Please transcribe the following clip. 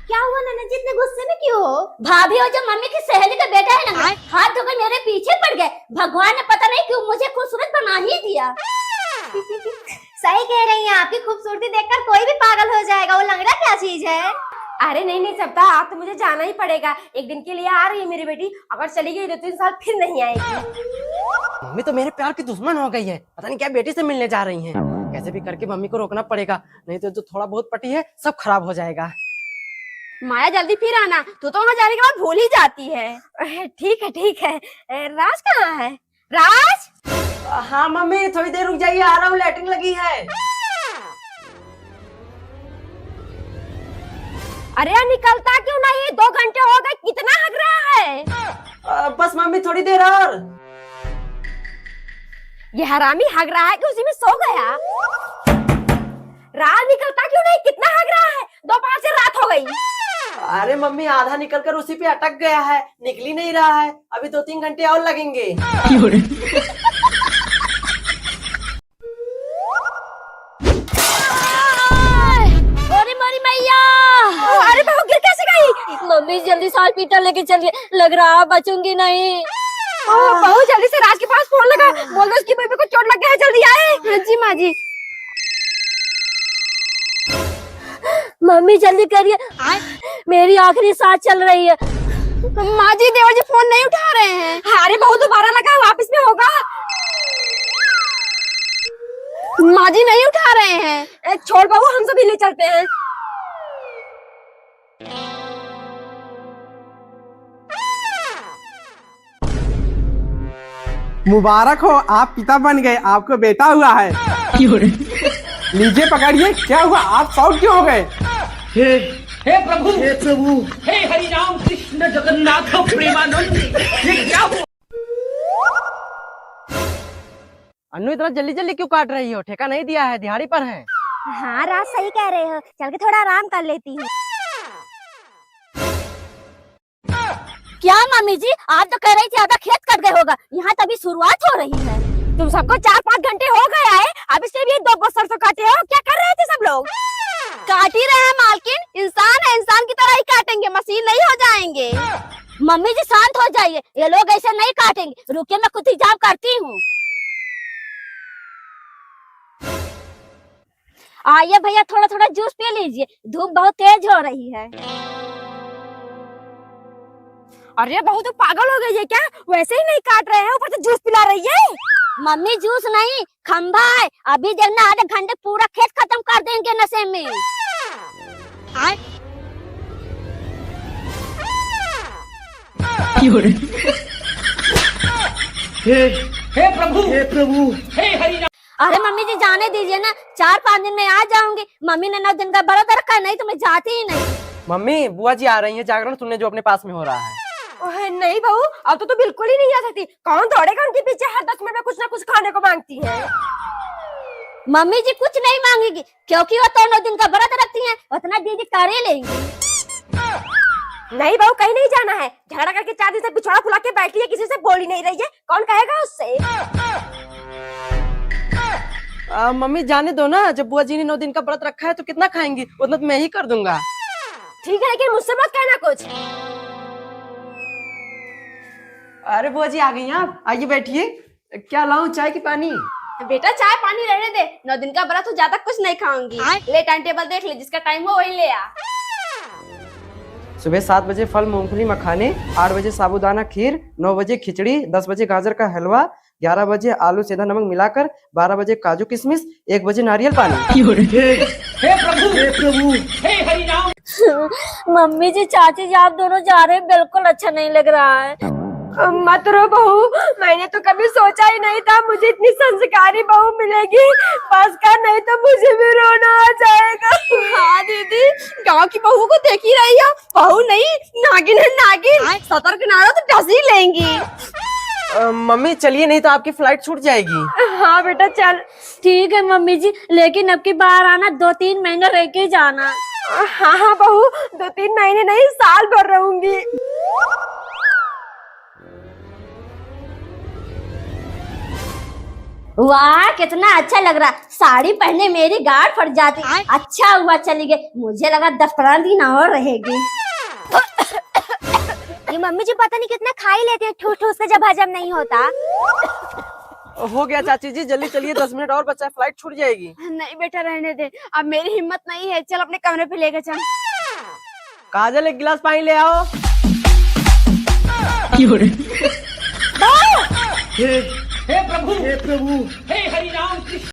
क्या हुआ ननद जी, इतने गुस्से में क्यों हो? भाभी हो जो मम्मी की सहेली का बेटा है ना, हाथ धोकर मेरे पीछे पड़ गए। भगवान ने पता नहीं क्यों मुझे खूबसूरत बना ही दिया। सही कह रही हैं, आपकी खूबसूरती देखकर कोई भी पागल हो जाएगा। वो लंगड़ा क्या चीज है? अरे नहीं नहीं सप्ता, आप तो मुझे जाना ही पड़ेगा। एक दिन के लिए आ रही है मेरी बेटी, अगर चली गई 2-3 साल फिर नहीं आएगी। मम्मी तो मेरे प्यार की दुश्मन हो गई है, पता नहीं क्या बेटी से मिलने जा रही हैं। कैसे भी करके मम्मी को रोकना पड़ेगा, नहीं तो जो थोड़ा बहुत पटी है सब खराब हो जाएगा। माया जल्दी फिर आना, तू तो वहाँ जाने के बाद भूल ही जाती है। ठीक है ठीक है। राज कहाँ है? राज! हाँ मम्मी थोड़ी देर रुक जाइए, आ रहा हूँ, लैट्रिन लगी है। अरे यार निकलता क्यों नहीं? 2 घंटे हो गए, कितना हग रहा है। बस मम्मी थोड़ी देर और। ये हरामी हग रहा है कि उसी में सो गया। रात निकलता क्यों नहीं? कितना हग रहा है? दोपहर से रात हो गई। अरे मम्मी आधा निकलकर उसी पे अटक गया है, निकल ही नहीं रहा है। अभी 2-3 घंटे और लगेंगे। अरे मारी मैया! अरे बहू गिर कैसे गई? मम्मी जल्दी से हॉस्पिटल लेके चलिए, लग रहा बचूंगी नहीं। बहू जल्दी से राज के पास फोन लगा, बोल दो उसकी बेबी को चोट लग गया है, जल्दी आए। हाँ जी माँ जी। मम्मी जल्दी करिए, मेरी आखिरी सांस चल रही है। माँ जी देवर जी फोन नहीं उठा रहे हैं। अरे बहू दोबारा लगा, वापस में होगा। माँ जी नहीं उठा रहे हैं। छोड़ बहू, हम सभी ले चलते हैं। मुबारक हो, आप पिता बन गए, आपको बेटा हुआ है। लीजिए पकड़िए। क्या हुआ, आप शॉक क्यों हो गए? हे प्रभु, हे हरि राम कृष्ण जगन्नाथ प्रेमानंद, ये क्या हुआ? अन्नू इतना जल्दी जल्दी क्यों काट रही हो? ठेका नहीं दिया है, दिहाड़ी पर है। हाँ राज सही कह रहे हो, चल के थोड़ा आराम कर लेती हूँ। क्या मम्मी जी, आप तो कह रही थी आधा खेत कट गए होगा, यहाँ तभी शुरुआत हो रही है। तुम सबको 4-5 घंटे हो गया है, अभी से भी 2 सरसों काटे हो। क्या कर रहे थे सब लोग? काट ही रहे हैं मालकिन, इंसान है, इंसान की तरह ही काटेंगे, मशीन नहीं हो जाएंगे। मम्मी जी शांत हो जाइए, ये लोग ऐसे नहीं काटेंगे। रुकिए मैं खुद हिजाब करती हूँ। आइए भैया, थोड़ा थोड़ा जूस पी लीजिए, धूप बहुत तेज हो रही है। अरे बहू तो पागल हो गई है क्या? वैसे ही नहीं काट रहे हैं, ऊपर से जूस पिला रही है। मम्मी जूस नहीं, खंभा है, अभी देखना आधे घंटे पूरा खेत खत्म कर देंगे नशे में। हे प्रभु, हे हरि राम। अरे मम्मी जी जाने दीजिए ना, 4-5 दिन में आ जाऊंगी। मम्मी ने 9 दिन का व्रत रखा है, नहीं तो मैं जाती ही नहीं। मम्मी बुआ जी आ रही हैं, जागरण सुनने जो अपने पास में हो रहा है। ओहे नहीं बहू, अब तो बिल्कुल ही नहीं आ सकती। कौन दौड़ेगा उनके पीछे? हर 10 मिनट में कुछ ना कुछ खाने को मांगती है। मम्मी जी कुछ नहीं मांगेगी, क्योंकि वो तो 9 दिन का व्रत रखती हैं, उतना दीदी कर ही लेंगी। नहीं बहू, कहीं नहीं जाना है। झगड़ा करके 4 दिन से बिछोड़ा फुला के बैठी है, किसी से बोल ही नहीं रही है। कौन कहेगा उससे? मम्मी जाने दो ना, जब बुआ जी ने 9 दिन का व्रत रखा है तो कितना खाएंगी, उतना तो मैं ही कर दूंगा। ठीक है, लेकिन मुझसे मत कहना कुछ। अरे बुआ जी आ गई आप, आइए बैठिए। क्या लाऊं, चाय की पानी? बेटा चाय पानी रहने दे, 9 दिन का व्रत, ज्यादा कुछ नहीं खाऊंगी। ले टाइम टेबल देख ले, जिसका टाइम हो वही ले आ। सुबह 7 बजे फल मूंगफली मखाने, 8 बजे साबूदाना खीर, 9 बजे खिचड़ी, 10 बजे गाजर का हलवा, 11 बजे आलू सेंधा नमक मिलाकर, 12 बजे काजू किशमिश, 1 बजे नारियल पानी। हे प्रभु, हे हरि राम। मम्मी जी चाची जी आप दोनों जा रहे हैं, बिल्कुल अच्छा नहीं लग रहा है। मत रो बहू, मैंने तो कभी सोचा ही नहीं था मुझे इतनी संस्कारी बहू मिलेगी। बस का नहीं तो मुझे भी रोना आ जाएगा। हाँ दीदी, गांव की बहू को देख ही रही हो, बहू नहीं नागिन है नागिन। सतर्क ना रहो तो डस ही लेंगी। मम्मी चलिए, नहीं तो आपकी फ्लाइट छूट जाएगी। हाँ बेटा चल। ठीक है मम्मी जी, लेकिन अब की बार आना 2-3 महीने रह के जाना। हाँ हाँ बहू, 2-3 महीने नहीं, साल भर रहूंगी। वाह कितना अच्छा लग रहा, साड़ी पहने मेरी गाढ़ फट जाती। अच्छा हुआ चली गई, मुझे लगा 10-15 दिन और रहेगी। ये मम्मी जी पता नहीं कितना खा ही लेते हैं ठूस ठूस से जब हजम नहीं होता। हो गया चाची जी, जल्दी चलिए, 10 मिनट और बचा है, फ्लाइट छूट जाएगी। नहीं बेटा रहने दे, अब मेरी हिम्मत नहीं है, चल अपने कमरे पे लेकर चल। काजल एक गिलास पानी ले आओ। हे प्रभु हे हरि राम कृष्ण